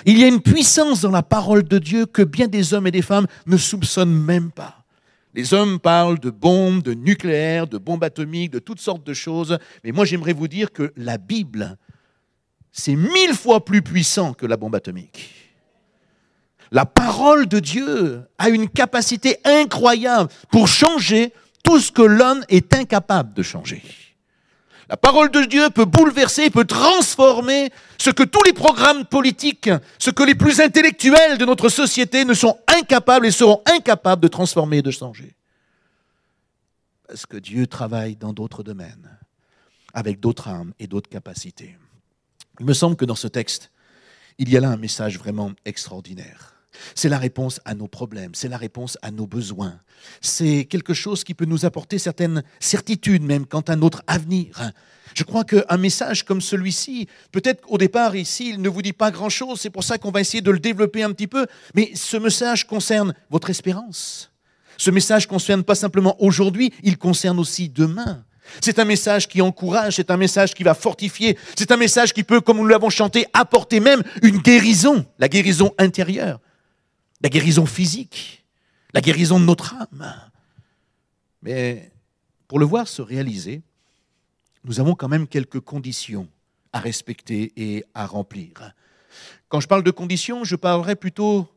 Il y a une puissance dans la parole de Dieu que bien des hommes et des femmes ne soupçonnent même pas. Les hommes parlent de bombes, de nucléaire, de bombes atomiques, de toutes sortes de choses. Mais moi, j'aimerais vous dire que la Bible, c'est 1000 fois plus puissant que la bombe atomique. La parole de Dieu a une capacité incroyable pour changer tout ce que l'homme est incapable de changer. La parole de Dieu peut bouleverser, peut transformer ce que tous les programmes politiques, ce que les plus intellectuels de notre société ne sont incapables et seront incapables de transformer et de changer. Parce que Dieu travaille dans d'autres domaines, avec d'autres âmes et d'autres capacités. Il me semble que dans ce texte, il y a là un message vraiment extraordinaire. C'est la réponse à nos problèmes, c'est la réponse à nos besoins. C'est quelque chose qui peut nous apporter certaines certitudes même quant à notre avenir. Je crois qu'un message comme celui-ci, peut-être qu'au départ ici, il ne vous dit pas grand-chose, c'est pour ça qu'on va essayer de le développer un petit peu, mais ce message concerne votre espérance. Ce message ne concerne pas simplement aujourd'hui, il concerne aussi demain. C'est un message qui encourage, c'est un message qui va fortifier, c'est un message qui peut, comme nous l'avons chanté, apporter même une guérison, la guérison intérieure. La guérison physique, la guérison de notre âme. Mais pour le voir se réaliser, nous avons quand même quelques conditions à respecter et à remplir. Quand je parle de conditions, je parlerai plutôt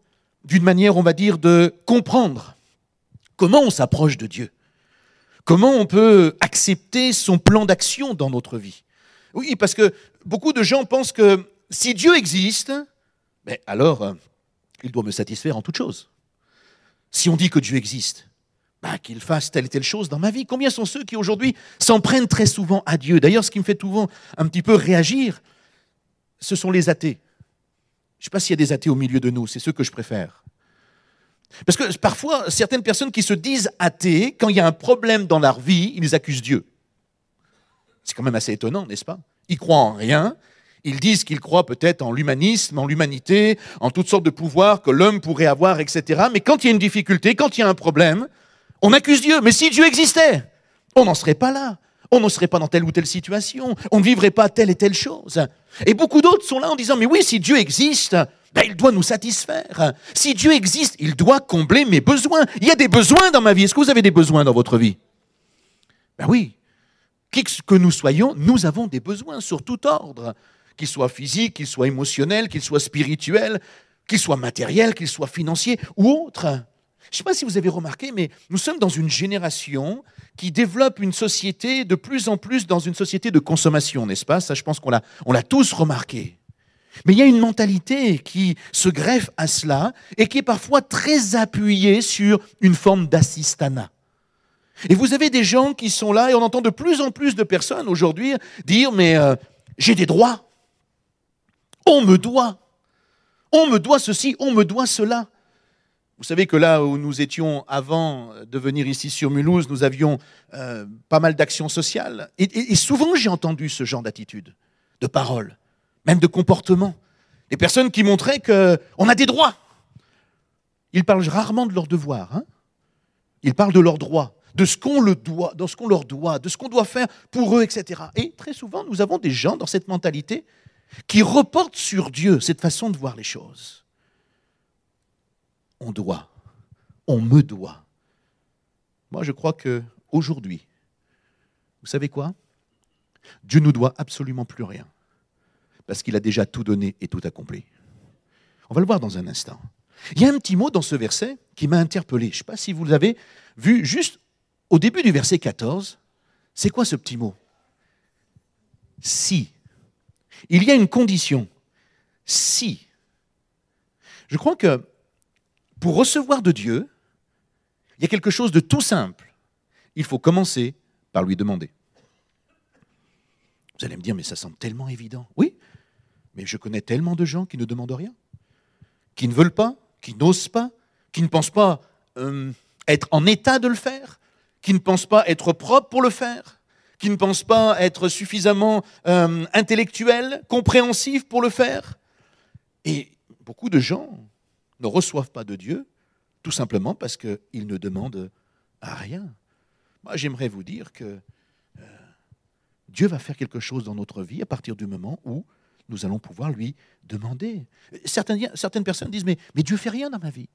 d'une manière, on va dire, de comprendre comment on s'approche de Dieu. Comment on peut accepter son plan d'action dans notre vie. Oui, parce que beaucoup de gens pensent que si Dieu existe, alors il doit me satisfaire en toutes choses. Si on dit que Dieu existe, qu'il fasse telle et telle chose dans ma vie. Combien sont ceux qui aujourd'hui s'en prennent très souvent à Dieu? D'ailleurs, ce qui me fait souvent un petit peu réagir, ce sont les athées. Je ne sais pas s'il y a des athées au milieu de nous, c'est ceux que je préfère. Parce que parfois, certaines personnes qui se disent athées, quand il y a un problème dans leur vie, ils accusent Dieu. C'est quand même assez étonnant, n'est-ce pas? Ils croient en rien. Ils disent qu'ils croient peut-être en l'humanisme, en l'humanité, en toutes sortes de pouvoirs que l'homme pourrait avoir, etc. Mais quand il y a une difficulté, quand il y a un problème, on accuse Dieu. Mais si Dieu existait, on n'en serait pas là. On ne serait pas dans telle ou telle situation. On ne vivrait pas telle et telle chose. Et beaucoup d'autres sont là en disant, mais oui, si Dieu existe, il doit nous satisfaire. Si Dieu existe, il doit combler mes besoins. Il y a des besoins dans ma vie. Est-ce que vous avez des besoins dans votre vie? Oui. Qui que nous soyons, nous avons des besoins sur tout ordre. Qu'ils soient physiques, qu'ils soient émotionnels, qu'ils soient spirituels, qu'ils soient matériels, qu'ils soient financiers ou autres. Je ne sais pas si vous avez remarqué, mais nous sommes dans une génération qui développe une société de plus en plus dans une société de consommation, n'est-ce pas? Ça, je pense qu'on l'a tous remarqué. Mais il y a une mentalité qui se greffe à cela et qui est parfois très appuyée sur une forme d'assistanat. Et vous avez des gens qui sont là et on entend de plus en plus de personnes aujourd'hui dire « mais j'ai des droits ». On me doit ceci, on me doit cela. Vous savez que là où nous étions avant de venir ici sur Mulhouse, nous avions pas mal d'actions sociales. Et souvent j'ai entendu ce genre d'attitude, de paroles, même de comportement. Les personnes qui montraient qu'on a des droits. Ils parlent rarement de leurs devoirs. Hein. Ils parlent de leurs droits, de ce qu'on leur doit, de ce qu'on doit faire pour eux, etc. Et très souvent, nous avons des gens dans cette mentalité qui reporte sur Dieu cette façon de voir les choses. On doit, on me doit. Moi, je crois qu'aujourd'hui, vous savez quoi? Dieu ne nous doit absolument plus rien, parce qu'il a déjà tout donné et tout accompli. On va le voir dans un instant. Il y a un petit mot dans ce verset qui m'a interpellé. Je ne sais pas si vous l'avez vu, juste au début du verset 14. C'est quoi ce petit mot? Si. Il y a une condition. Si. Je crois que pour recevoir de Dieu, il y a quelque chose de tout simple. Il faut commencer par lui demander. Vous allez me dire, mais ça semble tellement évident. Oui, mais je connais tellement de gens qui ne demandent rien, qui ne veulent pas, qui n'osent pas, qui ne pensent pas être en état de le faire, qui ne pensent pas être propres pour le faire, qui ne pensent pas être suffisamment intellectuels, compréhensifs pour le faire. Et beaucoup de gens ne reçoivent pas de Dieu tout simplement parce qu'ils ne demandent à rien. Moi, j'aimerais vous dire que Dieu va faire quelque chose dans notre vie à partir du moment où nous allons pouvoir lui demander. Certaines personnes disent, mais Dieu ne fait rien dans ma vie.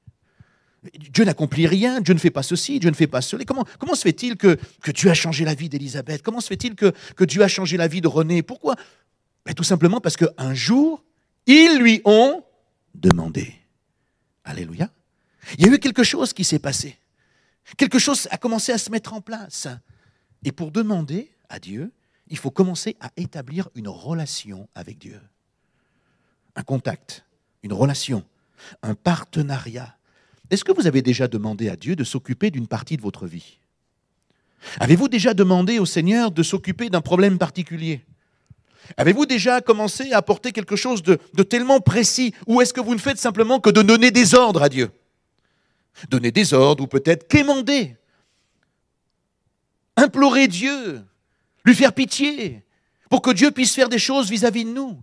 Dieu n'accomplit rien, Dieu ne fait pas ceci, Dieu ne fait pas cela. Comment se fait-il que Dieu a changé la vie d'Élisabeth? Comment se fait-il que Dieu a changé la vie de René? Pourquoi? Tout simplement parce qu'un jour, ils lui ont demandé. Alléluia. Il y a eu quelque chose qui s'est passé. Quelque chose a commencé à se mettre en place. Et pour demander à Dieu, il faut commencer à établir une relation avec Dieu. Un contact, une relation, un partenariat. Est-ce que vous avez déjà demandé à Dieu de s'occuper d'une partie de votre vie? Avez-vous déjà demandé au Seigneur de s'occuper d'un problème particulier? Avez-vous déjà commencé à apporter quelque chose de tellement précis? Ou est-ce que vous ne faites simplement que de donner des ordres à Dieu? Donner des ordres ou peut-être quémander, implorer Dieu, lui faire pitié, pour que Dieu puisse faire des choses vis-à-vis de nous.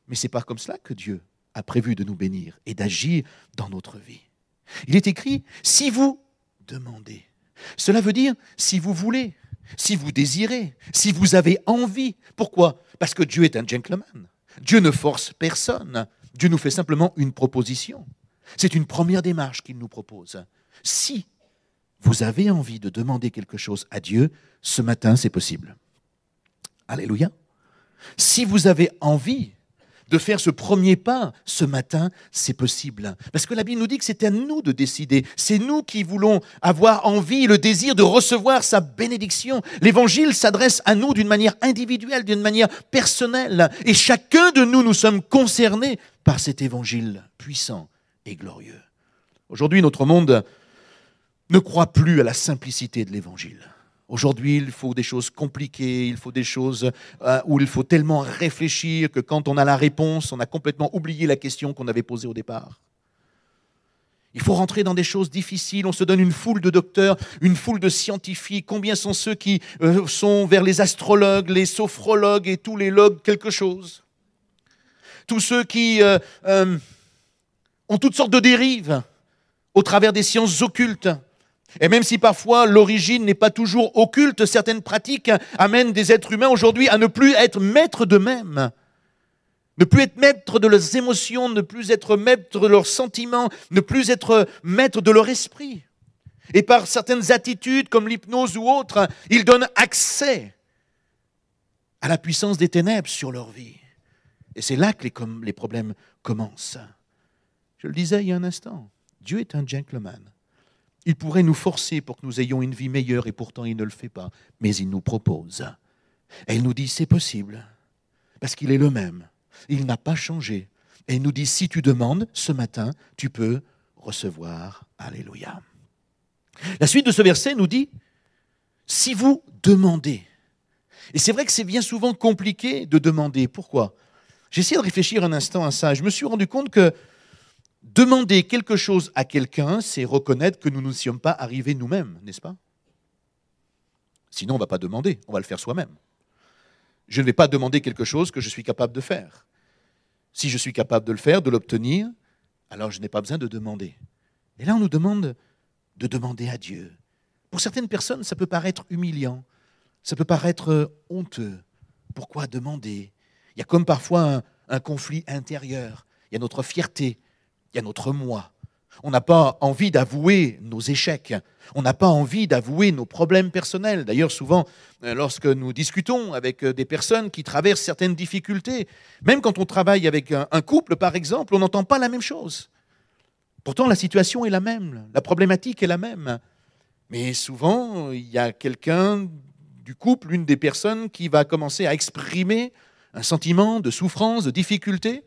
Mais ce n'est pas comme cela que Dieu a prévu de nous bénir et d'agir dans notre vie. Il est écrit, si vous demandez, cela veut dire si vous voulez, si vous désirez, si vous avez envie. Pourquoi? Parce que Dieu est un gentleman. Dieu ne force personne. Dieu nous fait simplement une proposition. C'est une première démarche qu'il nous propose. Si vous avez envie de demander quelque chose à Dieu, ce matin, c'est possible. Alléluia. Si vous avez envie de faire ce premier pas ce matin, c'est possible. Parce que la Bible nous dit que c'est à nous de décider. C'est nous qui voulons avoir envie, le désir de recevoir sa bénédiction. L'Évangile s'adresse à nous d'une manière individuelle, d'une manière personnelle. Et chacun de nous, nous sommes concernés par cet Évangile puissant et glorieux. Aujourd'hui, notre monde ne croit plus à la simplicité de l'Évangile. Aujourd'hui, il faut des choses compliquées, il faut des choses où il faut tellement réfléchir que quand on a la réponse, on a complètement oublié la question qu'on avait posée au départ. Il faut rentrer dans des choses difficiles, on se donne une foule de docteurs, une foule de scientifiques. Combien sont ceux qui sont vers les astrologues, les sophrologues et tous les logues quelque chose? Tous ceux qui ont toutes sortes de dérives au travers des sciences occultes. Et même si parfois l'origine n'est pas toujours occulte, certaines pratiques amènent des êtres humains aujourd'hui à ne plus être maîtres d'eux-mêmes, ne plus être maîtres de leurs émotions, ne plus être maîtres de leurs sentiments, ne plus être maîtres de leur esprit. Et par certaines attitudes comme l'hypnose ou autres, ils donnent accès à la puissance des ténèbres sur leur vie. Et c'est là que les problèmes commencent. Je le disais il y a un instant, Dieu est un gentleman. Il pourrait nous forcer pour que nous ayons une vie meilleure et pourtant il ne le fait pas. Mais il nous propose. Et il nous dit c'est possible. Parce qu'il est le même. Il n'a pas changé. Et il nous dit si tu demandes ce matin, tu peux recevoir. Alléluia. La suite de ce verset nous dit si vous demandez. Et c'est vrai que c'est bien souvent compliqué de demander. Pourquoi? J'ai essayé de réfléchir un instant à ça. Je me suis rendu compte que demander quelque chose à quelqu'un, c'est reconnaître que nous ne sommes pas arrivés nous-mêmes, n'est-ce pas? Sinon, on ne va pas demander, on va le faire soi-même. Je ne vais pas demander quelque chose que je suis capable de faire. Si je suis capable de le faire, de l'obtenir, alors je n'ai pas besoin de demander. Et là, on nous demande de demander à Dieu. Pour certaines personnes, ça peut paraître humiliant, ça peut paraître honteux. Pourquoi demander? Il y a comme parfois un conflit intérieur, il y a notre fierté, il y a notre moi. On n'a pas envie d'avouer nos échecs. On n'a pas envie d'avouer nos problèmes personnels. D'ailleurs, souvent, lorsque nous discutons avec des personnes qui traversent certaines difficultés, même quand on travaille avec un couple, par exemple, on n'entend pas la même chose. Pourtant, la situation est la même, la problématique est la même. Mais souvent, il y a quelqu'un du couple, l'une des personnes, qui va commencer à exprimer un sentiment de souffrance, de difficulté.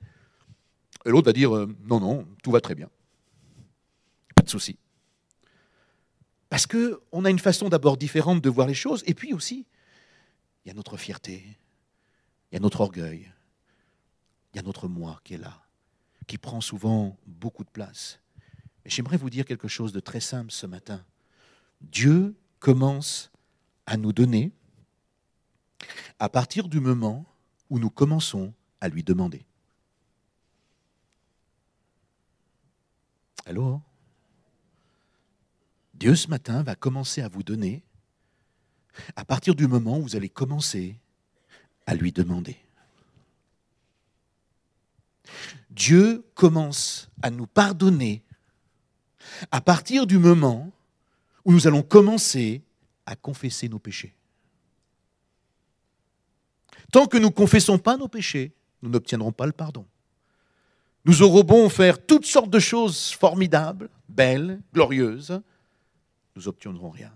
Et l'autre va dire non, non, tout va très bien. Pas de souci. Parce qu'on a une façon d'abord différente de voir les choses. Et puis aussi, il y a notre fierté, il y a notre orgueil, il y a notre moi qui est là, qui prend souvent beaucoup de place. Mais j'aimerais vous dire quelque chose de très simple ce matin. Dieu commence à nous donner à partir du moment où nous commençons à lui demander. Allô? Dieu, ce matin, va commencer à vous donner à partir du moment où vous allez commencer à lui demander. Dieu commence à nous pardonner à partir du moment où nous allons commencer à confesser nos péchés. Tant que nous ne confessons pas nos péchés, nous n'obtiendrons pas le pardon. Nous aurons beau faire toutes sortes de choses formidables, belles, glorieuses, nous n'obtiendrons rien.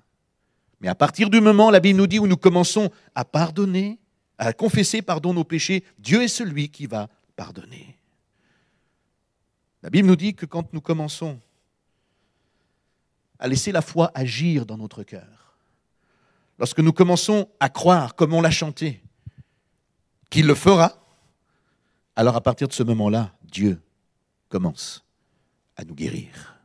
Mais à partir du moment, la Bible nous dit, où nous commençons à pardonner, à confesser nos péchés, Dieu est celui qui va pardonner. La Bible nous dit que quand nous commençons à laisser la foi agir dans notre cœur, lorsque nous commençons à croire, comme on l'a chanté, qu'il le fera, alors à partir de ce moment-là, Dieu commence à nous guérir.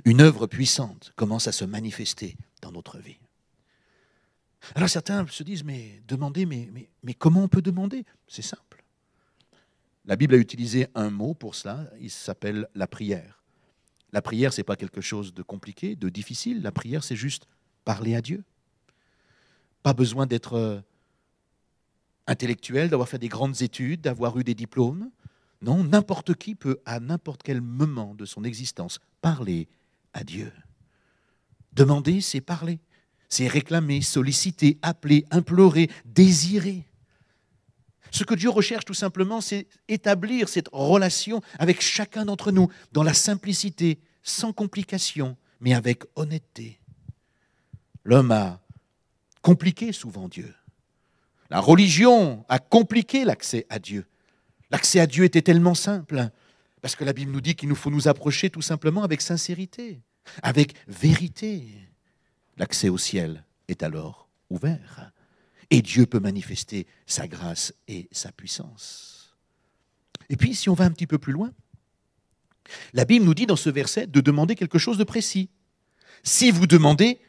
Une œuvre puissante commence à se manifester dans notre vie. Alors certains se disent, mais demander, mais comment on peut demander? C'est simple. La Bible a utilisé un mot pour cela, il s'appelle la prière. La prière, ce n'est pas quelque chose de compliqué, de difficile. La prière, c'est juste parler à Dieu. Pas besoin d'être intellectuel, d'avoir fait des grandes études, d'avoir eu des diplômes. Non, n'importe qui peut, à n'importe quel moment de son existence, parler à Dieu. Demander, c'est parler. C'est réclamer, solliciter, appeler, implorer, désirer. Ce que Dieu recherche tout simplement, c'est établir cette relation avec chacun d'entre nous, dans la simplicité, sans complication, mais avec honnêteté. L'homme a compliqué souvent Dieu. La religion a compliqué l'accès à Dieu. L'accès à Dieu était tellement simple, parce que la Bible nous dit qu'il nous faut nous approcher tout simplement avec sincérité, avec vérité. L'accès au ciel est alors ouvert, et Dieu peut manifester sa grâce et sa puissance. Et puis, si on va un petit peu plus loin, la Bible nous dit dans ce verset de demander quelque chose de précis. Si vous demandez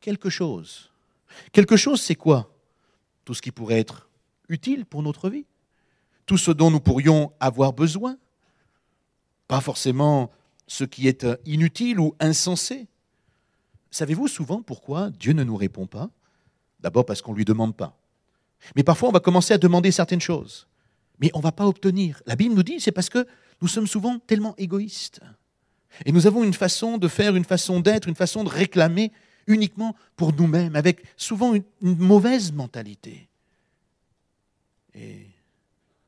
quelque chose, c'est quoi? Tout ce qui pourrait être utile pour notre vie, tout ce dont nous pourrions avoir besoin, pas forcément ce qui est inutile ou insensé. Savez-vous souvent pourquoi Dieu ne nous répond pas? D'abord parce qu'on ne lui demande pas. Mais parfois on va commencer à demander certaines choses, mais on ne va pas obtenir. La Bible nous dit c'est parce que nous sommes souvent tellement égoïstes. Et nous avons une façon de faire, une façon d'être, une façon de réclamer uniquement pour nous-mêmes, avec souvent une mauvaise mentalité. Et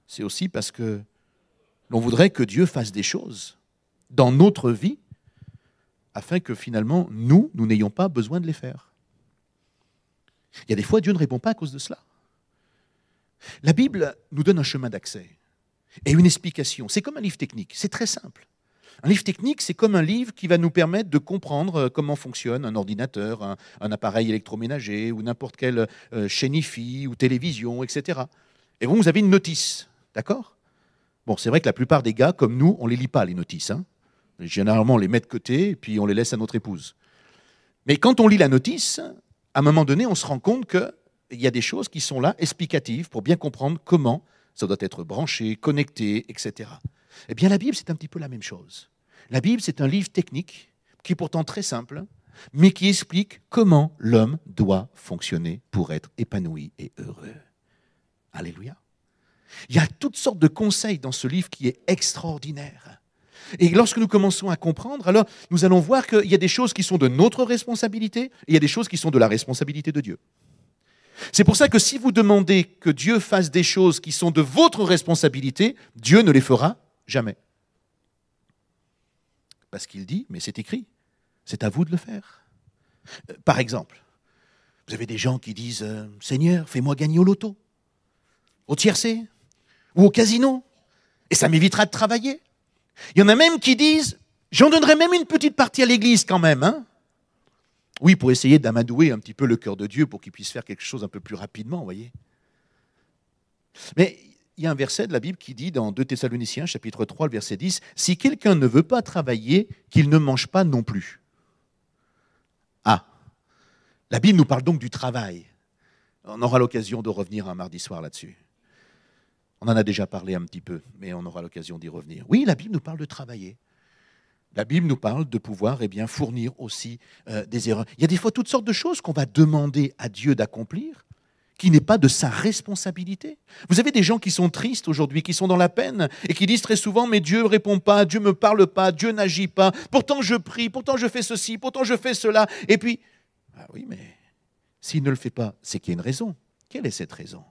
c'est aussi parce que l'on voudrait que Dieu fasse des choses dans notre vie, afin que finalement, nous n'ayons pas besoin de les faire. Il y a des fois, Dieu ne répond pas à cause de cela. La Bible nous donne un chemin d'accès et une explication. C'est comme un livre technique, c'est très simple. Un livre technique, c'est comme un livre qui va nous permettre de comprendre comment fonctionne un ordinateur, un appareil électroménager ou n'importe quelle chaîne IFI ou télévision, etc. Et vous avez une notice, d'accord? Bon, c'est vrai que la plupart des gars, comme nous, on ne les lit pas, les notices. Généralement, on les met de côté et puis on les laisse à notre épouse. Mais quand on lit la notice, à un moment donné, on se rend compte qu'il y a des choses qui sont là, explicatives, pour bien comprendre comment ça doit être branché, connecté, etc. Eh bien, la Bible, c'est un petit peu la même chose. La Bible, c'est un livre technique qui est pourtant très simple, mais qui explique comment l'homme doit fonctionner pour être épanoui et heureux. Alléluia. Il y a toutes sortes de conseils dans ce livre qui est extraordinaire. Et lorsque nous commençons à comprendre, alors nous allons voir qu'il y a des choses qui sont de notre responsabilité et il y a des choses qui sont de la responsabilité de Dieu. C'est pour ça que si vous demandez que Dieu fasse des choses qui sont de votre responsabilité, Dieu ne les fera jamais. Parce qu'il dit, mais c'est écrit, c'est à vous de le faire. Par exemple, vous avez des gens qui disent « Seigneur, fais-moi gagner au loto, au tiercé ou au casino, et ça m'évitera de travailler. » Il y en a même qui disent « J'en donnerai même une petite partie à l'église quand même. » Oui, pour essayer d'amadouer un petit peu le cœur de Dieu pour qu'il puisse faire quelque chose un peu plus rapidement, vous voyez. Mais il y a un verset de la Bible qui dit dans 2 Thessaloniciens, chapitre 3, le verset 10, « Si quelqu'un ne veut pas travailler, qu'il ne mange pas non plus. » Ah, la Bible nous parle donc du travail. On aura l'occasion de revenir un mardi soir là-dessus. On en a déjà parlé un petit peu, mais on aura l'occasion d'y revenir. Oui, la Bible nous parle de travailler. La Bible nous parle de pouvoir fournir aussi des erreurs. Il y a des fois toutes sortes de choses qu'on va demander à Dieu d'accomplir, qui n'est pas de sa responsabilité. Vous avez des gens qui sont tristes aujourd'hui, qui sont dans la peine et qui disent très souvent « mais Dieu ne répond pas, Dieu ne me parle pas, Dieu n'agit pas, pourtant je prie, pourtant je fais ceci, pourtant je fais cela. » Et puis, ah oui, mais s'il ne le fait pas, c'est qu'il y a une raison. Quelle est cette raison ?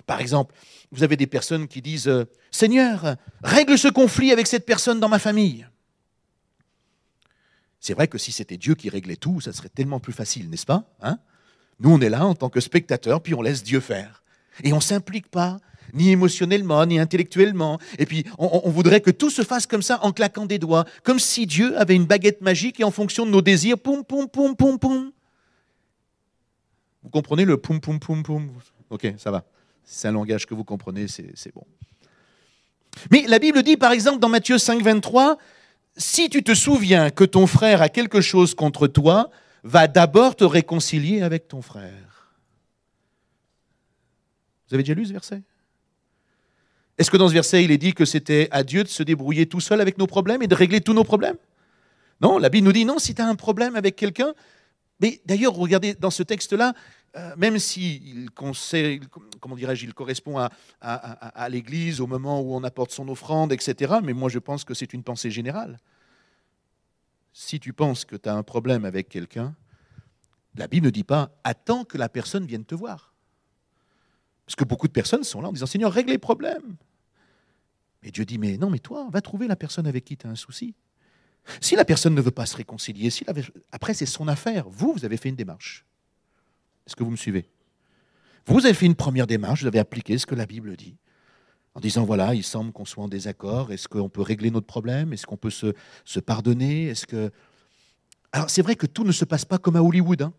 Par exemple, vous avez des personnes qui disent « Seigneur, règle ce conflit avec cette personne dans ma famille. » C'est vrai que si c'était Dieu qui réglait tout, ça serait tellement plus facile, n'est-ce pas ? Nous, on est là en tant que spectateurs, puis on laisse Dieu faire. Et on ne s'implique pas, ni émotionnellement, ni intellectuellement. Et puis, on voudrait que tout se fasse comme ça, en claquant des doigts, comme si Dieu avait une baguette magique et en fonction de nos désirs, poum, poum, poum, poum, poum. Vous comprenez le poum, poum, poum, poum ? Ok, ça va. C'est un langage que vous comprenez, c'est bon. Mais la Bible dit, par exemple, dans Matthieu 5, 23, « Si tu te souviens que ton frère a quelque chose contre toi, va d'abord te réconcilier avec ton frère. » Vous avez déjà lu ce verset ? Est-ce que dans ce verset, il est dit que c'était à Dieu de se débrouiller tout seul avec nos problèmes et de régler tous nos problèmes ? Non, la Bible nous dit non, si tu as un problème avec quelqu'un, mais d'ailleurs, regardez, dans ce texte-là, même s'il il correspond à l'Église au moment où on apporte son offrande, etc., mais moi je pense que c'est une pensée générale. Si tu penses que tu as un problème avec quelqu'un, la Bible ne dit pas « attends que la personne vienne te voir ». Parce que beaucoup de personnes sont là en disant « Seigneur, règle les problèmes ». Et Dieu dit « mais non, mais toi, va trouver la personne avec qui tu as un souci ». Si la personne ne veut pas se réconcilier, après c'est son affaire. Vous avez fait une démarche. Est-ce que vous me suivez ? Vous avez fait une première démarche, vous avez appliqué ce que la Bible dit. En disant, voilà, il semble qu'on soit en désaccord, est-ce qu'on peut régler notre problème ? Est-ce qu'on peut se pardonner ? Alors c'est vrai que tout ne se passe pas comme à Hollywood.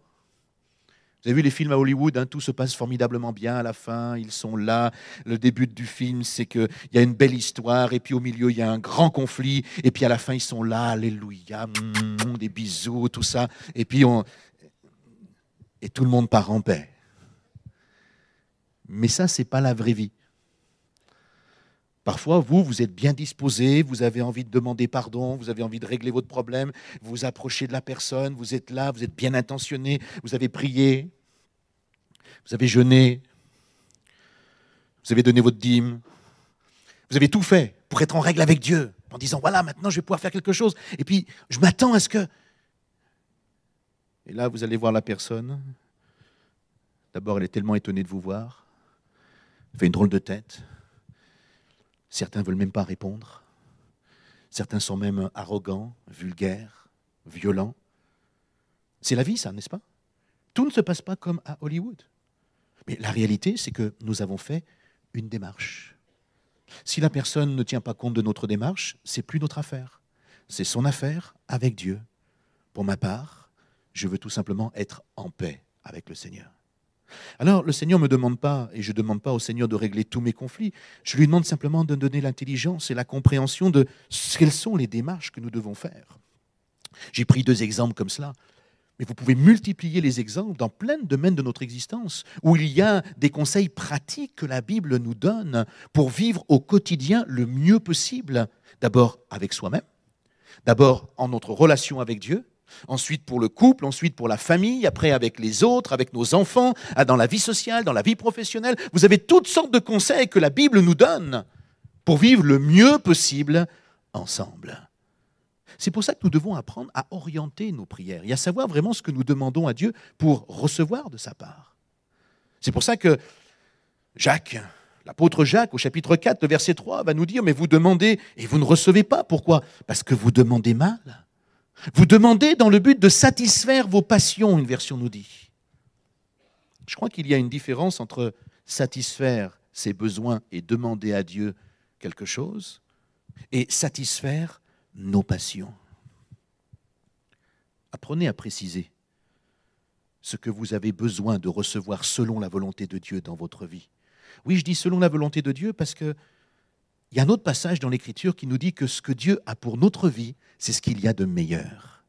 Vous avez vu les films à Hollywood, tout se passe formidablement bien à la fin, ils sont là. Le début du film, c'est qu'il y a une belle histoire, et puis au milieu, il y a un grand conflit, et puis à la fin, ils sont là, alléluia, des bisous, tout ça, et puis et tout le monde part en paix. Mais ça, ce n'est pas la vraie vie. Parfois, vous êtes bien disposé, vous avez envie de demander pardon, vous avez envie de régler votre problème, vous vous approchez de la personne, vous êtes là, vous êtes bien intentionné, vous avez prié, vous avez jeûné, vous avez donné votre dîme, vous avez tout fait pour être en règle avec Dieu, en disant, voilà, maintenant je vais pouvoir faire quelque chose, et puis je m'attends à ce que... Et là, vous allez voir la personne, d'abord elle est tellement étonnée de vous voir, elle fait une drôle de tête. Certains ne veulent même pas répondre. Certains sont même arrogants, vulgaires, violents. C'est la vie, ça, n'est-ce pas ? Tout ne se passe pas comme à Hollywood. Mais la réalité, c'est que nous avons fait une démarche. Si la personne ne tient pas compte de notre démarche, c'est plus notre affaire. C'est son affaire avec Dieu. Pour ma part, je veux tout simplement être en paix avec le Seigneur. Alors, le Seigneur ne me demande pas, et je ne demande pas au Seigneur de régler tous mes conflits, je lui demande simplement de donner l'intelligence et la compréhension de quelles sont les démarches que nous devons faire. J'ai pris 2 exemples comme cela, mais vous pouvez multiplier les exemples dans plein de domaines de notre existence, où il y a des conseils pratiques que la Bible nous donne pour vivre au quotidien le mieux possible, d'abord avec soi-même, d'abord en notre relation avec Dieu, ensuite pour le couple, ensuite pour la famille, après avec les autres, avec nos enfants, dans la vie sociale, dans la vie professionnelle. Vous avez toutes sortes de conseils que la Bible nous donne pour vivre le mieux possible ensemble. C'est pour ça que nous devons apprendre à orienter nos prières et à savoir vraiment ce que nous demandons à Dieu pour recevoir de sa part. C'est pour ça que l'apôtre Jacques, au chapitre 4, le verset 3, va nous dire « Mais vous demandez et vous ne recevez pas. Pourquoi ? Parce que vous demandez mal. » Vous demandez dans le but de satisfaire vos passions, une version nous dit. Je crois qu'il y a une différence entre satisfaire ses besoins et demander à Dieu quelque chose et satisfaire nos passions. Apprenez à préciser ce que vous avez besoin de recevoir selon la volonté de Dieu dans votre vie. Oui, je dis selon la volonté de Dieu parce que il y a un autre passage dans l'Écriture qui nous dit que ce que Dieu a pour notre vie, c'est ce qu'il y a de meilleur.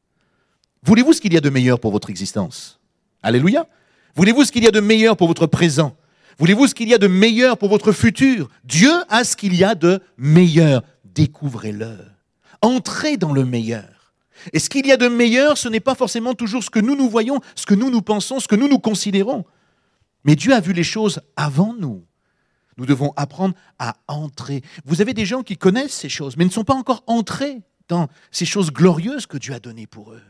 Voulez-vous ce qu'il y a de meilleur pour votre existence ? Alléluia ! Voulez-vous ce qu'il y a de meilleur pour votre présent ? Voulez-vous ce qu'il y a de meilleur pour votre futur ? Dieu a ce qu'il y a de meilleur. Découvrez-le. Entrez dans le meilleur. Et ce qu'il y a de meilleur, ce n'est pas forcément toujours ce que nous voyons, ce que nous pensons, ce que nous considérons. Mais Dieu a vu les choses avant nous. Nous devons apprendre à entrer. Vous avez des gens qui connaissent ces choses, mais ne sont pas encore entrés dans ces choses glorieuses que Dieu a données pour eux.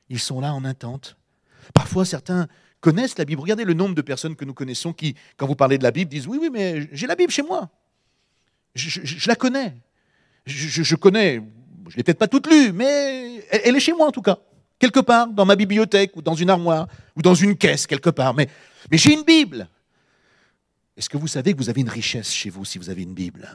Ils sont là en attente. Parfois, certains connaissent la Bible. Regardez le nombre de personnes que nous connaissons qui, quand vous parlez de la Bible, disent « Oui, mais j'ai la Bible chez moi. Je la connais. Je connais, je ne l'ai peut-être pas toute lue, mais elle est chez moi en tout cas. Quelque part, dans ma bibliothèque, ou dans une armoire, ou dans une caisse, quelque part. Mais j'ai une Bible. » Est-ce que vous savez que vous avez une richesse chez vous si vous avez une Bible ?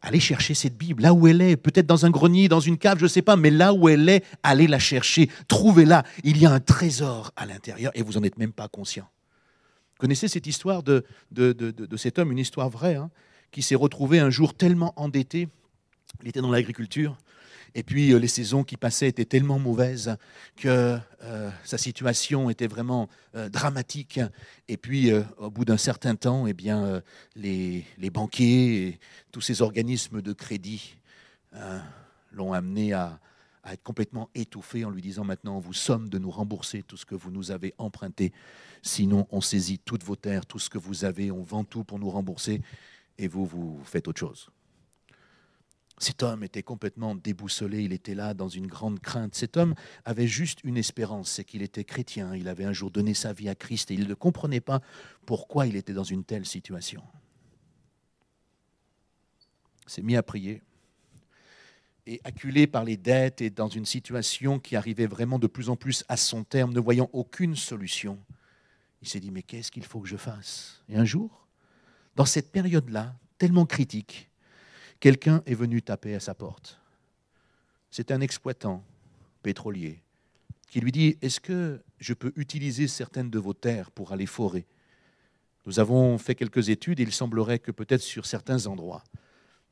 Allez chercher cette Bible, là où elle est, peut-être dans un grenier, dans une cave, je ne sais pas, mais là où elle est, allez la chercher, trouvez-la. Il y a un trésor à l'intérieur et vous n'en êtes même pas conscient. Vous connaissez cette histoire de cet homme, une histoire vraie, hein, qui s'est retrouvé un jour tellement endetté, il était dans l'agriculture, et puis les saisons qui passaient étaient tellement mauvaises que sa situation était vraiment dramatique. Et puis au bout d'un certain temps, eh bien, les banquiers et tous ces organismes de crédit l'ont amené à être complètement étouffé en lui disant « Maintenant, on vous somme de nous rembourser tout ce que vous nous avez emprunté. Sinon, on saisit toutes vos terres, tout ce que vous avez, on vend tout pour nous rembourser et vous faites autre chose. » Cet homme était complètement déboussolé, il était là dans une grande crainte. Cet homme avait juste une espérance, c'est qu'il était chrétien, il avait un jour donné sa vie à Christ et il ne comprenait pas pourquoi il était dans une telle situation. Il s'est mis à prier et acculé par les dettes et dans une situation qui arrivait vraiment de plus en plus à son terme, ne voyant aucune solution, il s'est dit « Mais qu'est-ce qu'il faut que je fasse ?» Et un jour, dans cette période-là, tellement critique, quelqu'un est venu taper à sa porte. C'est un exploitant pétrolier qui lui dit « Est-ce que je peux utiliser certaines de vos terres pour aller forer ? Nous avons fait quelques études et il semblerait que peut-être sur certains endroits,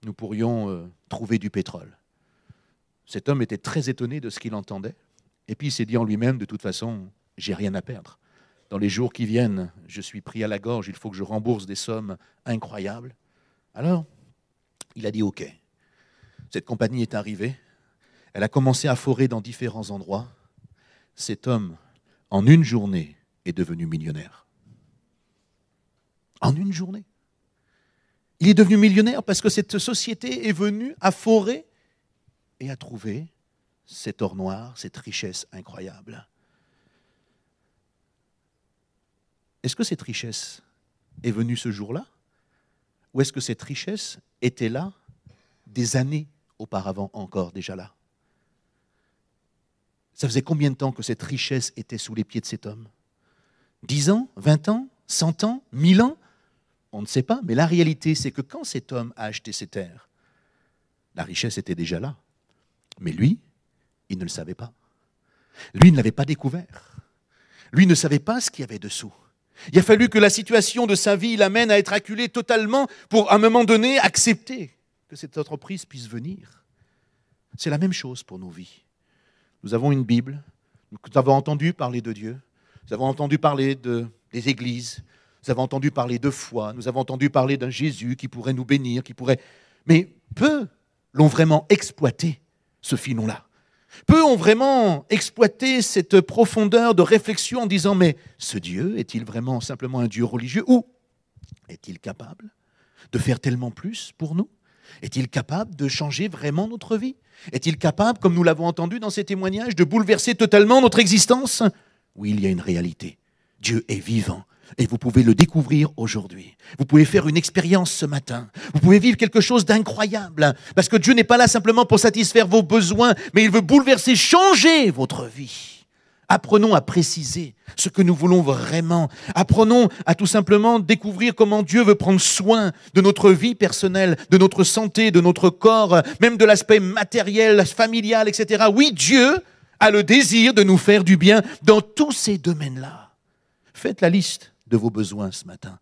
nous pourrions trouver du pétrole. » Cet homme était très étonné de ce qu'il entendait. Et puis il s'est dit en lui-même « De toute façon, j'ai rien à perdre. Dans les jours qui viennent, je suis pris à la gorge, il faut que je rembourse des sommes incroyables. » Alors, il a dit « OK ». Cette compagnie est arrivée. Elle a commencé à forer dans différents endroits. Cet homme, en une journée, est devenu millionnaire. En une journée. Il est devenu millionnaire parce que cette société est venue à forer et à trouver cet or noir, cette richesse incroyable. Est-ce que cette richesse est venue ce jour-là ? Ou est-ce que cette richesse était là des années auparavant encore déjà là? Ça faisait combien de temps que cette richesse était sous les pieds de cet homme? 10 ans? 20 ans? 100 ans? 1000 ans? On ne sait pas, mais la réalité, c'est que quand cet homme a acheté ces terres, la richesse était déjà là. Mais lui, il ne le savait pas. Lui, il ne l'avait pas découvert. Lui ne savait pas ce qu'il y avait dessous. Il a fallu que la situation de sa vie l'amène à être acculé totalement pour, à un moment donné, accepter que cette entreprise puisse venir. C'est la même chose pour nos vies. Nous avons une Bible, nous avons entendu parler de Dieu, nous avons entendu parler des églises, nous avons entendu parler de foi, nous avons entendu parler d'un Jésus qui pourrait nous bénir, mais peu l'ont vraiment exploité, ce filon-là. Peu ont vraiment exploité cette profondeur de réflexion en disant « Mais ce Dieu est-il vraiment simplement un Dieu religieux ou est-il capable de faire tellement plus pour nous ? Est-il capable de changer vraiment notre vie ? Est-il capable, comme nous l'avons entendu dans ces témoignages, de bouleverser totalement notre existence ? » Oui, il y a une réalité. Dieu est vivant. Et vous pouvez le découvrir aujourd'hui. Vous pouvez faire une expérience ce matin. Vous pouvez vivre quelque chose d'incroyable. Parce que Dieu n'est pas là simplement pour satisfaire vos besoins, mais il veut bouleverser, changer votre vie. Apprenons à préciser ce que nous voulons vraiment. Apprenons à tout simplement découvrir comment Dieu veut prendre soin de notre vie personnelle, de notre santé, de notre corps, même de l'aspect matériel, familial, etc. Oui, Dieu a le désir de nous faire du bien dans tous ces domaines-là. Faites la liste de vos besoins ce matin,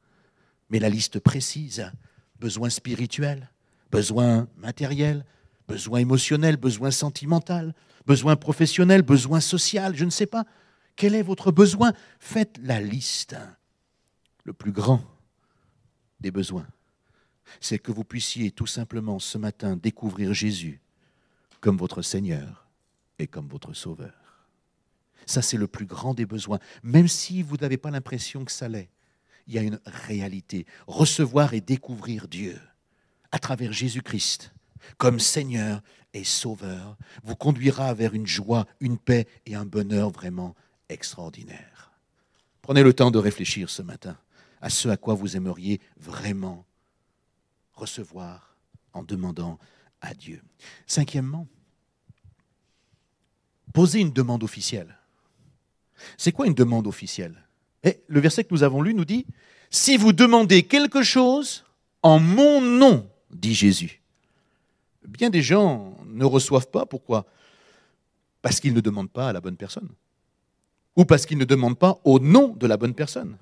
mais la liste précise. Besoins spirituels, besoins matériels, besoins émotionnels, besoins sentimentaux, besoin professionnel, besoin social, je ne sais pas. Quel est votre besoin? Faites la liste. Le plus grand des besoins, c'est que vous puissiez tout simplement ce matin découvrir Jésus comme votre Seigneur et comme votre Sauveur. Ça, c'est le plus grand des besoins. Même si vous n'avez pas l'impression que ça l'est, il y a une réalité. Recevoir et découvrir Dieu à travers Jésus-Christ comme Seigneur et Sauveur vous conduira vers une joie, une paix et un bonheur vraiment extraordinaire. Prenez le temps de réfléchir ce matin à ce à quoi vous aimeriez vraiment recevoir en demandant à Dieu. Cinquièmement, posez une demande officielle. C'est quoi une demande officielle? Le verset que nous avons lu nous dit « Si vous demandez quelque chose en mon nom, dit Jésus. » Bien des gens ne reçoivent pas. Pourquoi? Parce qu'ils ne demandent pas à la bonne personne. Ou parce qu'ils ne demandent pas au nom de la bonne personne.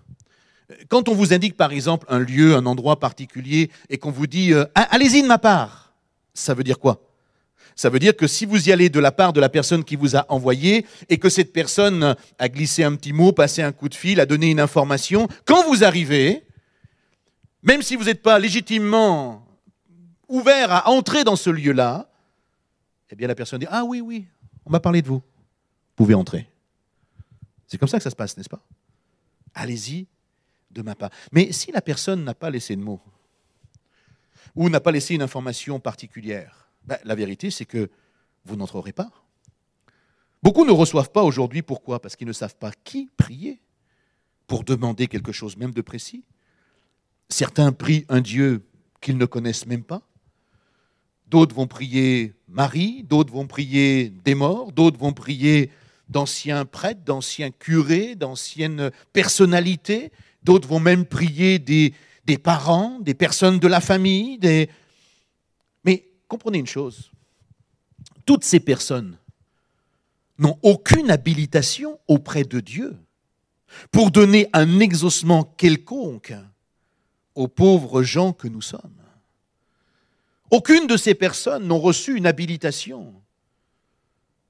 Quand on vous indique par exemple un lieu, un endroit particulier et qu'on vous dit « Allez-y de ma part », ça veut dire quoi? Ça veut dire que si vous y allez de la part de la personne qui vous a envoyé et que cette personne a glissé un petit mot, passé un coup de fil, a donné une information, quand vous arrivez, même si vous n'êtes pas légitimement ouvert à entrer dans ce lieu-là, eh bien la personne dit « Ah oui, oui, on m'a parlé de vous, vous pouvez entrer ». C'est comme ça que ça se passe, n'est-ce pas? Allez-y de ma part. Mais si la personne n'a pas laissé de mots ou n'a pas laissé une information particulière, la vérité, c'est que vous n'entrerez pas. Beaucoup ne reçoivent pas aujourd'hui. Pourquoi? Parce qu'ils ne savent pas qui prier pour demander quelque chose, même de précis. Certains prient un Dieu qu'ils ne connaissent même pas. D'autres vont prier Marie, d'autres vont prier des morts, d'autres vont prier d'anciens prêtres, d'anciens curés, d'anciennes personnalités. D'autres vont même prier des parents, des personnes de la famille. Mais comprenez une chose, toutes ces personnes n'ont aucune habilitation auprès de Dieu pour donner un exaucement quelconque aux pauvres gens que nous sommes. Aucune de ces personnes n'ont reçu une habilitation,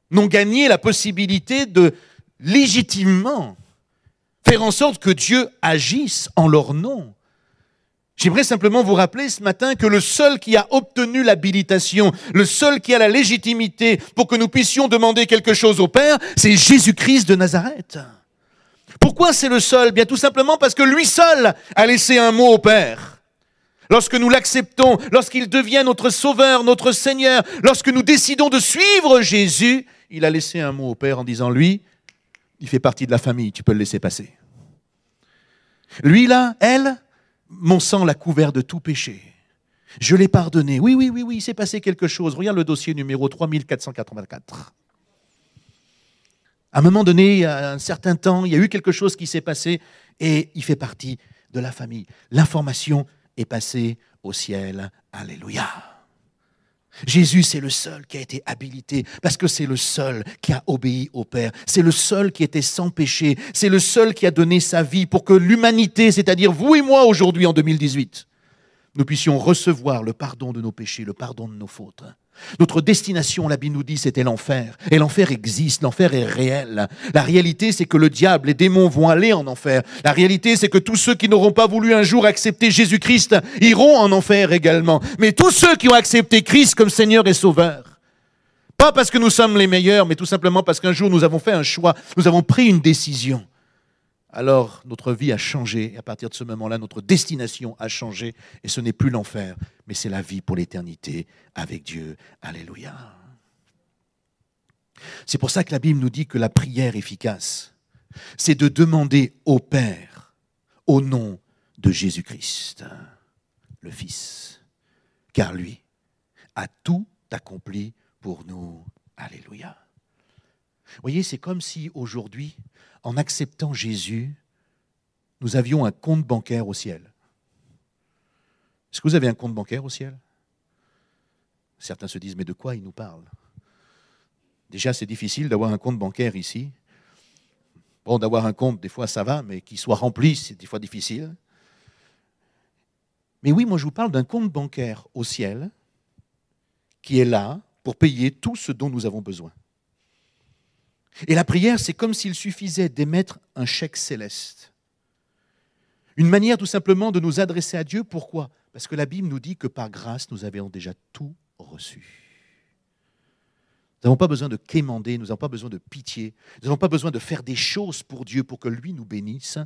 n'ont gagné la possibilité de légitimement faire en sorte que Dieu agisse en leur nom. J'aimerais simplement vous rappeler ce matin que le seul qui a obtenu l'habilitation, le seul qui a la légitimité pour que nous puissions demander quelque chose au Père, c'est Jésus-Christ de Nazareth. Pourquoi c'est le seul? Bien tout simplement parce que lui seul a laissé un mot au Père. Lorsque nous l'acceptons, lorsqu'il devient notre Sauveur, notre Seigneur, lorsque nous décidons de suivre Jésus, il a laissé un mot au Père en disant, lui, il fait partie de la famille, tu peux le laisser passer. Lui là, elle, mon sang l'a couvert de tout péché. Je l'ai pardonné. Oui, il s'est passé quelque chose. Regarde le dossier numéro 3484. À un moment donné, il y a un certain temps, il y a eu quelque chose qui s'est passé et il fait partie de la famille. L'information est passée au ciel. Alléluia. Jésus, c'est le seul qui a été habilité parce que c'est le seul qui a obéi au Père. C'est le seul qui était sans péché. C'est le seul qui a donné sa vie pour que l'humanité, c'est-à-dire vous et moi aujourd'hui en 2018, nous puissions recevoir le pardon de nos péchés, le pardon de nos fautes. Notre destination, la Bible nous dit, c'était l'enfer. Et l'enfer existe, l'enfer est réel. La réalité, c'est que le diable, les démons vont aller en enfer. La réalité, c'est que tous ceux qui n'auront pas voulu un jour accepter Jésus-Christ iront en enfer également. Mais tous ceux qui ont accepté Christ comme Seigneur et Sauveur, pas parce que nous sommes les meilleurs, mais tout simplement parce qu'un jour nous avons fait un choix, nous avons pris une décision. Alors notre vie a changé et à partir de ce moment-là, notre destination a changé et ce n'est plus l'enfer, mais c'est la vie pour l'éternité avec Dieu. Alléluia. C'est pour ça que la Bible nous dit que la prière efficace, c'est de demander au Père au nom de Jésus-Christ, le Fils, car lui a tout accompli pour nous. Alléluia. Vous voyez, c'est comme si aujourd'hui, en acceptant Jésus, nous avions un compte bancaire au ciel. Est-ce que vous avez un compte bancaire au ciel? Certains se disent, mais de quoi il nous parle? Déjà, c'est difficile d'avoir un compte bancaire ici. Bon, d'avoir un compte, des fois, ça va, mais qu'il soit rempli, c'est des fois difficile. Mais oui, moi, je vous parle d'un compte bancaire au ciel qui est là pour payer tout ce dont nous avons besoin. Et la prière, c'est comme s'il suffisait d'émettre un chèque céleste. Une manière tout simplement de nous adresser à Dieu. Pourquoi? Parce que la Bible nous dit que par grâce, nous avons déjà tout reçu. Nous n'avons pas besoin de quémander, nous n'avons pas besoin de pitié, nous n'avons pas besoin de faire des choses pour Dieu pour que lui nous bénisse.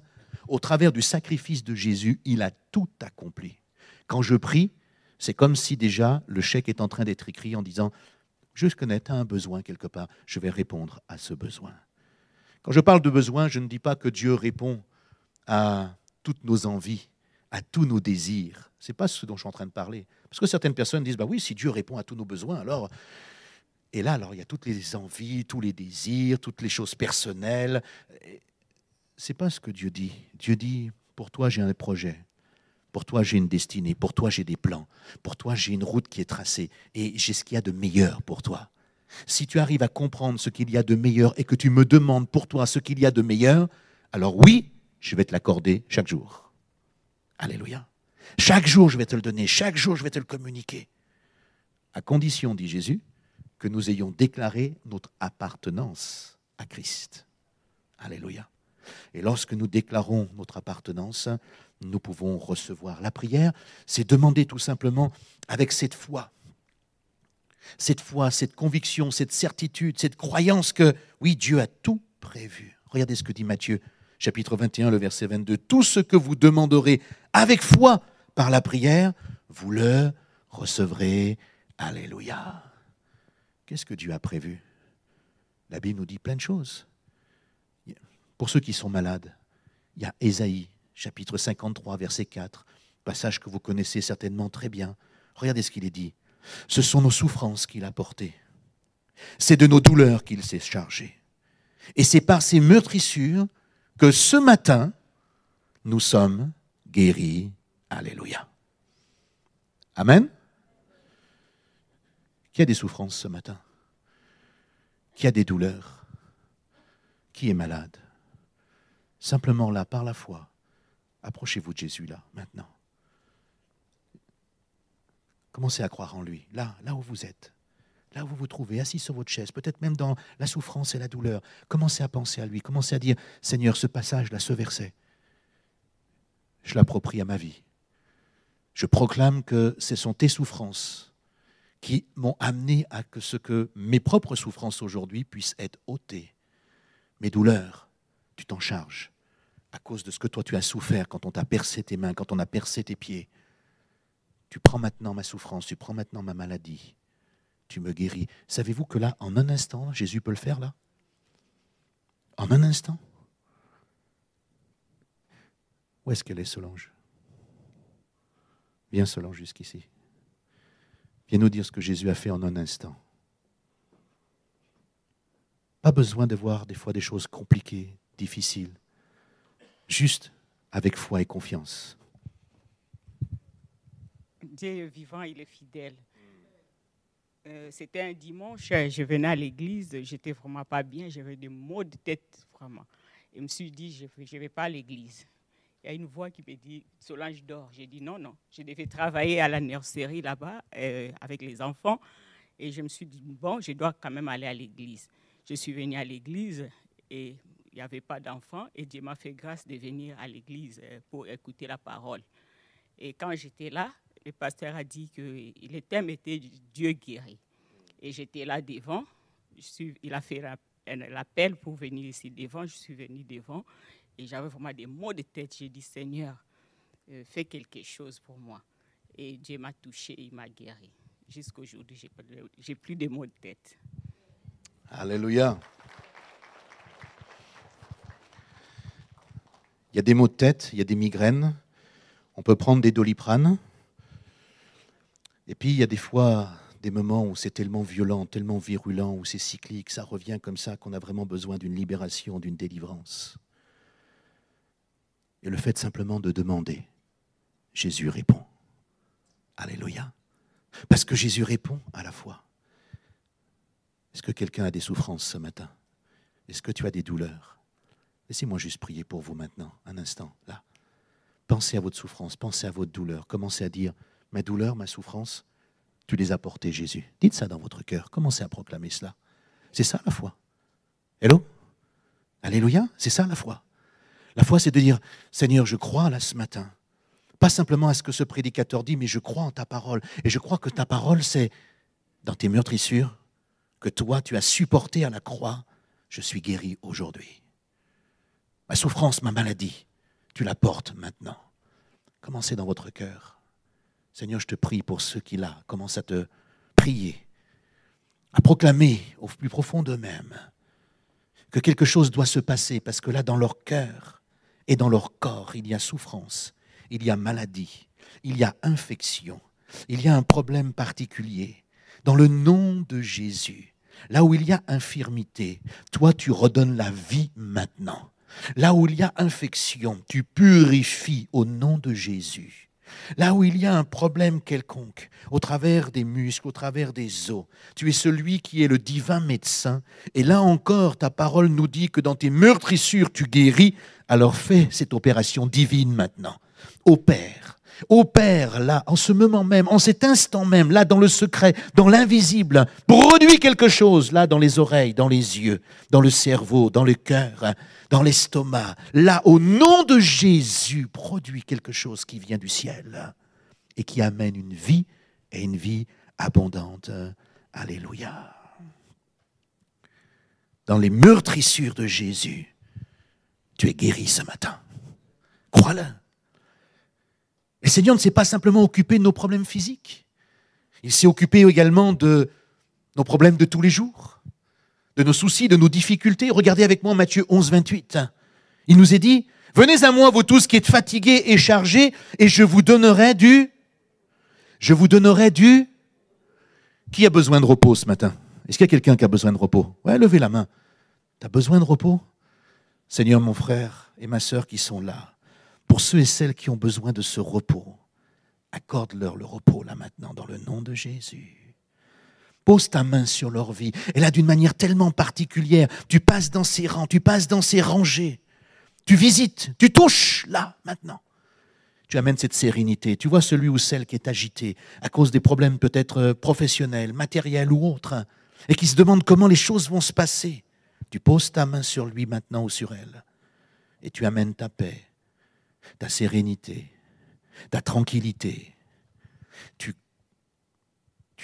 Au travers du sacrifice de Jésus, il a tout accompli. Quand je prie, c'est comme si déjà le chèque est en train d'être écrit en disant « Je connais, tu as un besoin quelque part, je vais répondre à ce besoin ». Quand je parle de besoin, je ne dis pas que Dieu répond à toutes nos envies, à tous nos désirs. Ce n'est pas ce dont je suis en train de parler. Parce que certaines personnes disent « oui, si Dieu répond à tous nos besoins, alors… » Et là, alors, il y a toutes les envies, tous les désirs, toutes les choses personnelles. Ce n'est pas ce que Dieu dit. Dieu dit, pour toi, j'ai un projet. Pour toi, j'ai une destinée. Pour toi, j'ai des plans. Pour toi, j'ai une route qui est tracée. Et j'ai ce qu'il y a de meilleur pour toi. Si tu arrives à comprendre ce qu'il y a de meilleur et que tu me demandes pour toi ce qu'il y a de meilleur, alors oui, je vais te l'accorder chaque jour. Alléluia. Chaque jour, je vais te le donner. Chaque jour, je vais te le communiquer. À condition, dit Jésus, que nous ayons déclaré notre appartenance à Christ. Alléluia. Et lorsque nous déclarons notre appartenance, nous pouvons recevoir. La prière, c'est demander tout simplement avec cette foi, cette conviction, cette certitude, cette croyance que, oui, Dieu a tout prévu. Regardez ce que dit Matthieu, chapitre 21, le verset 22. Tout ce que vous demanderez avec foi par la prière, vous le recevrez. Alléluia. Qu'est-ce que Dieu a prévu? La Bible nous dit plein de choses. Pour ceux qui sont malades, il y a Ésaïe, chapitre 53, verset 4, passage que vous connaissez certainement très bien. Regardez ce qu'il est dit. Ce sont nos souffrances qu'il a portées. C'est de nos douleurs qu'il s'est chargé. Et c'est par ces meurtrissures que ce matin, nous sommes guéris. Alléluia. Amen. Qui a des souffrances ce matin? Qui a des douleurs? Qui est malade? Simplement là, par la foi, approchez-vous de Jésus là, maintenant. Commencez à croire en lui, là où vous êtes, là où vous vous trouvez, assis sur votre chaise, peut-être même dans la souffrance et la douleur. Commencez à penser à lui, commencez à dire, Seigneur, ce passage-là, ce verset, je l'approprie à ma vie. Je proclame que ce sont tes souffrances qui m'ont amené à ce que mes propres souffrances aujourd'hui puissent être ôtées. Mes douleurs, tu t'en charges à cause de ce que toi tu as souffert quand on t'a percé tes mains, quand on a percé tes pieds. Tu prends maintenant ma souffrance, tu prends maintenant ma maladie, tu me guéris. Savez-vous que là, en un instant, Jésus peut le faire là? En un instant? Où est-ce qu'elle est, Solange? Viens, Solange, jusqu'ici. Viens nous dire ce que Jésus a fait en un instant. Pas besoin de voir des fois des choses compliquées, difficiles. Juste avec foi et confiance. Dieu est vivant, il est fidèle. C'était un dimanche, je venais à l'église, j'étais vraiment pas bien, j'avais des maux de tête vraiment. Et je me suis dit, je ne vais pas à l'église. Il y a une voix qui me dit, Solange dort. J'ai dit non, je devais travailler à la nurserie là-bas avec les enfants. Et je me suis dit, bon, je dois quand même aller à l'église. Je suis venue à l'église et il n'y avait pas d'enfants. Et Dieu m'a fait grâce de venir à l'église pour écouter la parole. Et quand j'étais là, le pasteur a dit que le thème était Dieu guérit. Et j'étais là devant. Il a fait l'appel pour venir ici devant. Je suis venue devant. Et j'avais vraiment des maux de tête. J'ai dit, Seigneur, fais quelque chose pour moi. Et Dieu m'a touché, il m'a guéri. Jusqu'aujourd'hui, j'ai plus de maux de tête. Alléluia. Il y a des maux de tête, il y a des migraines. On peut prendre des Doliprane. Et puis, il y a des fois des moments où c'est tellement violent, tellement virulent, où c'est cyclique, ça revient comme ça, qu'on a vraiment besoin d'une libération, d'une délivrance. Et le fait simplement de demander, Jésus répond. Alléluia. Parce que Jésus répond à la fois. Est-ce que quelqu'un a des souffrances ce matin? Est-ce que tu as des douleurs? Laissez-moi juste prier pour vous maintenant, un instant, là. Pensez à votre souffrance, pensez à votre douleur. Commencez à dire, ma douleur, ma souffrance, tu les as portées, Jésus. Dites ça dans votre cœur. Commencez à proclamer cela. C'est ça la foi. Hello? Alléluia, c'est ça la foi. La foi, c'est de dire, Seigneur, je crois là ce matin. Pas simplement à ce que ce prédicateur dit, mais je crois en ta parole. Et je crois que ta parole, c'est, dans tes meurtrissures, que toi, tu as supporté à la croix, je suis guéri aujourd'hui. Ma souffrance, ma maladie, tu la portes maintenant. Commencez dans votre cœur. Seigneur, je te prie pour ceux qui là commencent à te prier, à proclamer au plus profond d'eux-mêmes que quelque chose doit se passer parce que là, dans leur cœur et dans leur corps, il y a souffrance, il y a maladie, il y a infection, il y a un problème particulier. Dans le nom de Jésus, là où il y a infirmité, toi, tu redonnes la vie maintenant. Là où il y a infection, tu purifies au nom de Jésus. Là où il y a un problème quelconque, au travers des muscles, au travers des os, tu es celui qui est le divin médecin. Et là encore, ta parole nous dit que dans tes meurtrissures, tu guéris. Alors fais cette opération divine maintenant. Opère là, en ce moment même, en cet instant même, là dans le secret, dans l'invisible. Produis quelque chose là dans les oreilles, dans les yeux, dans le cerveau, dans le cœur, dans l'estomac. Là, au nom de Jésus, produis quelque chose qui vient du ciel et qui amène une vie et une vie abondante. Alléluia. Dans les meurtrissures de Jésus, tu es guéri ce matin. Crois-le. Le Seigneur ne s'est pas simplement occupé de nos problèmes physiques. Il s'est occupé également de nos problèmes de tous les jours, de nos soucis, de nos difficultés. Regardez avec moi Matthieu 11, 28. Il nous est dit, « Venez à moi, vous tous qui êtes fatigués et chargés, et je vous donnerai du... » Je vous donnerai du... Qui a besoin de repos ce matin? Est-ce qu'il y a quelqu'un qui a besoin de repos? Ouais, levez la main. Tu as besoin de repos? Seigneur, mon frère et ma sœur qui sont là, pour ceux et celles qui ont besoin de ce repos, accorde-leur le repos là maintenant dans le nom de Jésus. Pose ta main sur leur vie. Et là, d'une manière tellement particulière, tu passes dans ces rangs, tu passes dans ces rangées. Tu visites, tu touches là maintenant. Tu amènes cette sérénité. Tu vois celui ou celle qui est agité à cause des problèmes peut-être professionnels, matériels ou autres, et qui se demande comment les choses vont se passer. Tu poses ta main sur lui maintenant ou sur elle, et tu amènes ta paix, ta sérénité, ta tranquillité. Tu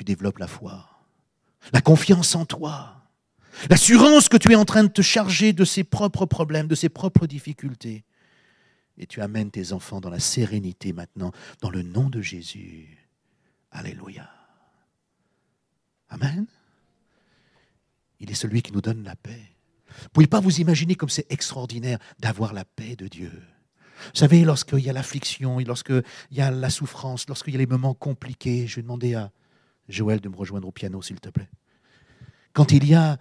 développes la foi, la confiance en toi, l'assurance que tu es en train de te charger de ses propres problèmes, de ses propres difficultés. Et tu amènes tes enfants dans la sérénité maintenant, dans le nom de Jésus. Alléluia. Amen. Il est celui qui nous donne la paix. Vous ne pouvez pas vous imaginer comme c'est extraordinaire d'avoir la paix de Dieu. Vous savez, lorsqu'il y a l'affliction, lorsqu'il y a la souffrance, lorsqu'il y a les moments compliqués, je vais demander à Joël de me rejoindre au piano, s'il te plaît. Quand il y a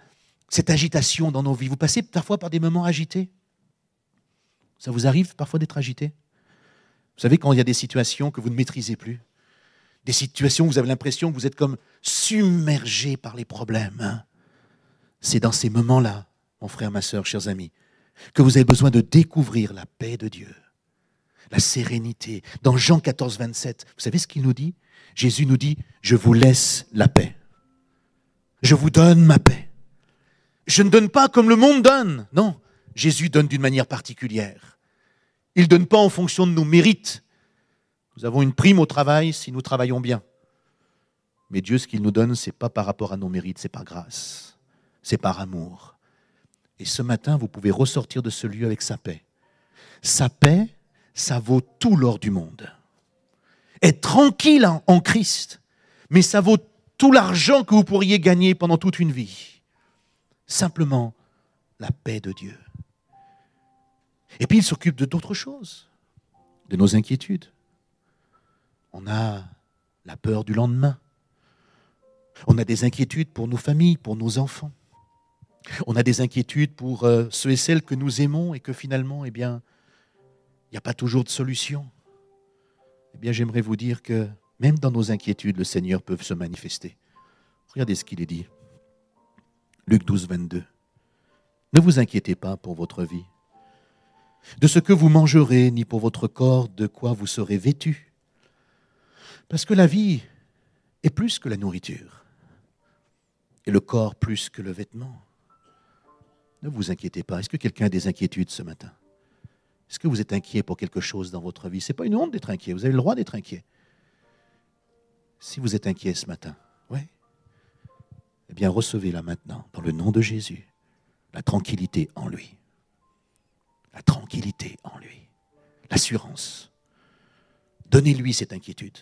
cette agitation dans nos vies, vous passez parfois par des moments agités? Ça vous arrive parfois d'être agité? Vous savez, quand il y a des situations que vous ne maîtrisez plus, des situations où vous avez l'impression que vous êtes comme submergé par les problèmes, hein? C'est dans ces moments-là, mon frère, ma sœur, chers amis, que vous avez besoin de découvrir la paix de Dieu, la sérénité. Dans Jean 14, 27, vous savez ce qu'il nous dit? Jésus nous dit, je vous laisse la paix. Je vous donne ma paix. Je ne donne pas comme le monde donne. Non, Jésus donne d'une manière particulière. Il ne donne pas en fonction de nos mérites. Nous avons une prime au travail si nous travaillons bien. Mais Dieu, ce qu'il nous donne, ce n'est pas par rapport à nos mérites, c'est par grâce. C'est par amour. Et ce matin, vous pouvez ressortir de ce lieu avec sa paix. Sa paix, ça vaut tout l'or du monde. Être tranquille en Christ, mais ça vaut tout l'argent que vous pourriez gagner pendant toute une vie. Simplement la paix de Dieu. Et puis il s'occupe de d'autres choses, de nos inquiétudes. On a la peur du lendemain. On a des inquiétudes pour nos familles, pour nos enfants. On a des inquiétudes pour ceux et celles que nous aimons et que finalement, eh bien, il n'y a pas toujours de solution. Eh bien, j'aimerais vous dire que même dans nos inquiétudes, le Seigneur peut se manifester. Regardez ce qu'il est dit. Luc 12, 22. Ne vous inquiétez pas pour votre vie, de ce que vous mangerez, ni pour votre corps, de quoi vous serez vêtus. Parce que la vie est plus que la nourriture, et le corps plus que le vêtement. Ne vous inquiétez pas. Est-ce que quelqu'un a des inquiétudes ce matin? Est-ce que vous êtes inquiet pour quelque chose dans votre vie? Ce n'est pas une honte d'être inquiet. Vous avez le droit d'être inquiet. Si vous êtes inquiet ce matin, oui, eh bien recevez-la maintenant, dans le nom de Jésus, la tranquillité en lui. La tranquillité en lui. L'assurance. Donnez-lui cette inquiétude.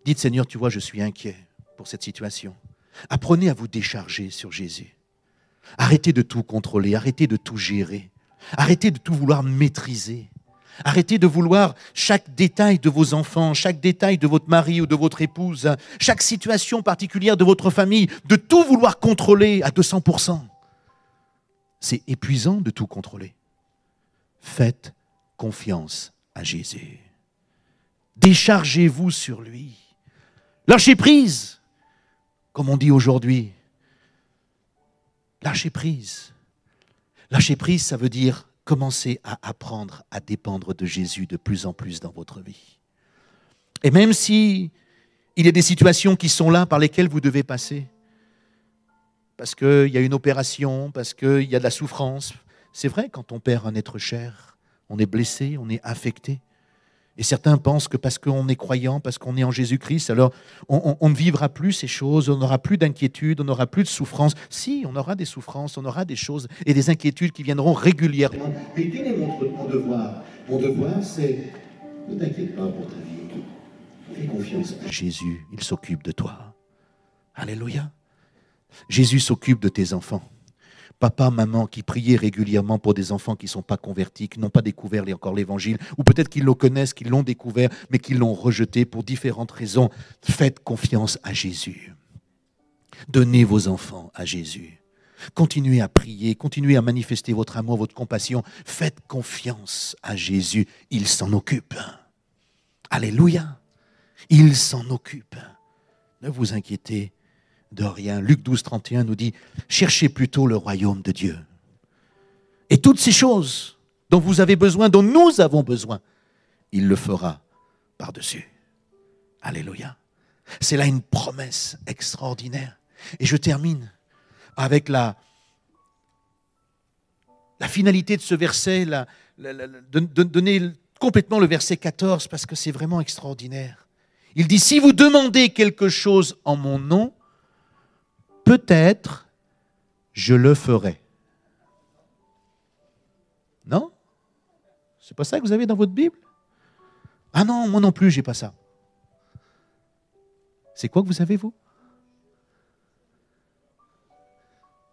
Dites, Seigneur, tu vois, je suis inquiet pour cette situation. Apprenez à vous décharger sur Jésus. Arrêtez de tout contrôler, arrêtez de tout gérer. Arrêtez de tout vouloir maîtriser. Arrêtez de vouloir chaque détail de vos enfants, chaque détail de votre mari ou de votre épouse, chaque situation particulière de votre famille, de tout vouloir contrôler à 200%. C'est épuisant de tout contrôler. Faites confiance à Jésus. Déchargez-vous sur lui. Lâchez prise, comme on dit aujourd'hui. Lâchez prise. Lâcher prise, ça veut dire commencer à apprendre à dépendre de Jésus de plus en plus dans votre vie. Et même si il y a des situations qui sont là par lesquelles vous devez passer, parce qu'il y a une opération, parce qu'il y a de la souffrance, c'est vrai, quand on perd un être cher, on est blessé, on est affecté. Et certains pensent que parce qu'on est croyant, parce qu'on est en Jésus-Christ, alors on ne vivra plus ces choses, on n'aura plus d'inquiétude, on n'aura plus de souffrance. Si, on aura des souffrances, on aura des choses et des inquiétudes qui viendront régulièrement. Mais quel est mon devoir? Mon devoir, c'est ne t'inquiète pas pour ta vie. Fais confiance à Jésus, il s'occupe de toi. Alléluia. Jésus s'occupe de tes enfants. Papa, maman qui priaient régulièrement pour des enfants qui ne sont pas convertis, qui n'ont pas découvert encore l'évangile, ou peut-être qu'ils le connaissent, qu'ils l'ont découvert, mais qu'ils l'ont rejeté pour différentes raisons. Faites confiance à Jésus. Donnez vos enfants à Jésus. Continuez à prier, continuez à manifester votre amour, votre compassion. Faites confiance à Jésus. Il s'en occupe. Alléluia. Il s'en occupe. Ne vous inquiétez de rien. Luc 12, 31 nous dit « Cherchez plutôt le royaume de Dieu. Et toutes ces choses dont vous avez besoin, dont nous avons besoin, il le fera par-dessus. » Alléluia. C'est là une promesse extraordinaire. Et je termine avec la finalité de ce verset, de donner complètement le verset 14, parce que c'est vraiment extraordinaire. Il dit « Si vous demandez quelque chose en mon nom, peut-être je le ferai. » Non? C'est pas ça que vous avez dans votre Bible? Ah non, moi non plus, j'ai pas ça. C'est quoi que vous avez, vous?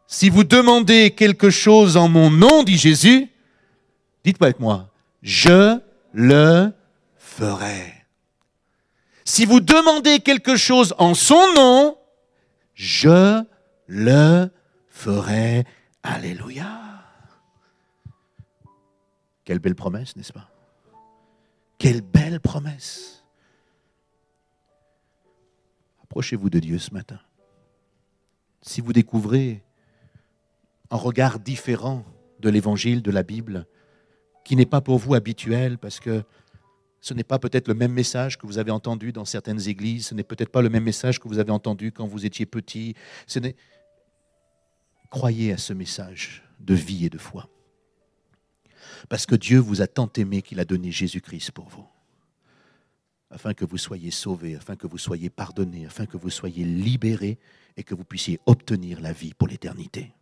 Si vous demandez quelque chose en mon nom, dit Jésus, dites-moi avec moi, je le ferai. Si vous demandez quelque chose en son nom, je le ferai. Alléluia. Quelle belle promesse, n'est-ce pas? Quelle belle promesse. Approchez-vous de Dieu ce matin. Si vous découvrez un regard différent de l'Évangile, de la Bible, qui n'est pas pour vous habituel, parce que ce n'est pas peut-être le même message que vous avez entendu dans certaines églises, ce n'est peut-être pas le même message que vous avez entendu quand vous étiez petit. Croyez à ce message de vie et de foi. Parce que Dieu vous a tant aimé qu'il a donné Jésus-Christ pour vous, afin que vous soyez sauvés, afin que vous soyez pardonnés, afin que vous soyez libérés et que vous puissiez obtenir la vie pour l'éternité.